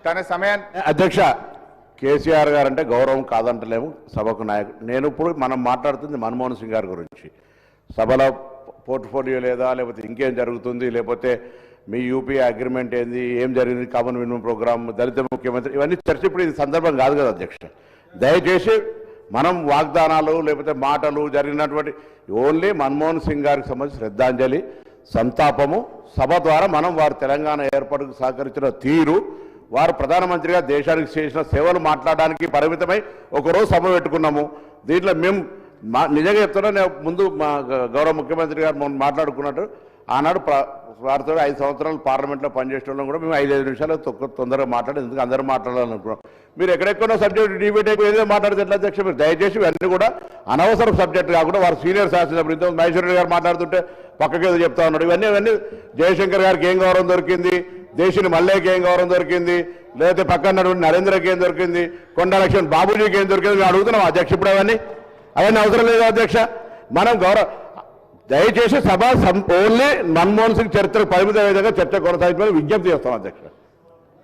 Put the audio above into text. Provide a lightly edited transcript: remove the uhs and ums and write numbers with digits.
తన సమయాన్ని అధ్యక్ష కేసీఆర్ గారు అంటే గౌరవం కాదంటలేము సభకు నాయకుడు. నేను ఇప్పుడు మనం మాట్లాడుతుంది మన్మోహన్ సింగ్ గారి గురించి. సభలో పోర్ట్ఫోలియో లేదా, లేకపోతే ఇంకేం జరుగుతుంది, లేకపోతే మీ యూపీ అగ్రిమెంట్ ఏంది, ఏం జరిగింది, కామన్ మినిమం ప్రోగ్రామ్, దళిత ముఖ్యమంత్రి, ఇవన్నీ చర్చ ఇప్పుడు ఇది సందర్భం కాదు కదా అధ్యక్ష. దయచేసి మనం వాగ్దానాలు లేకపోతే మాటలు జరిగినటువంటి ఓన్లీ మన్మోహన్ సింగ్ గారికి సంబంధించి శ్రద్ధాంజలి, సంతాపము, సభ ద్వారా మనం వారు తెలంగాణ ఏర్పాటుకు సహకరించిన తీరు, వారు ప్రధానమంత్రిగా దేశానికి చేసిన సేవలు మాట్లాడడానికి పరిమితమై ఒకరోజు సభ పెట్టుకున్నాము. దీంట్లో మేము నిజంగా చెప్తున్నా, నేను ముందు మా గౌరవ ముఖ్యమంత్రి గారు మాట్లాడుకున్నట్టు ఆనాడు వారితో 5 సంవత్సరాలు పార్లమెంట్లో పనిచేసే వాళ్ళం కూడా మేము 5 నిమిషాలు తొందరగా మాట్లాడి ఎందుకు అందరూ మాట్లాడాలనుకున్నాం. మీరు ఎక్కడెక్కడో సబ్జెక్ట్ డిబేట్ ఏదో మాట్లాడితే ఎట్లా అధ్యక్ష? మీరు దయచేసి ఇవన్నీ కూడా అనవసరం సబ్జెక్ట్ కాకుండా వారు సీనియర్ శాసనసభ్యులు ఇంత మహేశ్వర రెడ్డి గారు మాట్లాడుతుంటే పక్కకి ఏదో చెప్తా ఉన్నాడు. ఇవన్నీ జయశంకర్ గారికి ఏం గౌరవం దొరికింది, దేశిని మల్లయ్యకి ఏం గౌరవం దొరికింది, లేకపోతే పక్కన నరేంద్రకి ఏం దొరికింది, కొండ లక్ష్మణ్ బాబుజీకి ఏం దొరికింది మేము అడుగుతున్నాం అధ్యక్ష. ఇప్పుడు అవన్నీ అవసరం లేదు అధ్యక్ష. మనం దయచేసి సభ ఓన్లీ మన్మోహన్ సింగ్ చరిత్రకు పరిమిత విధంగా చర్చ కొనసాగించమని విజ్ఞప్తి చేస్తాం అధ్యక్ష.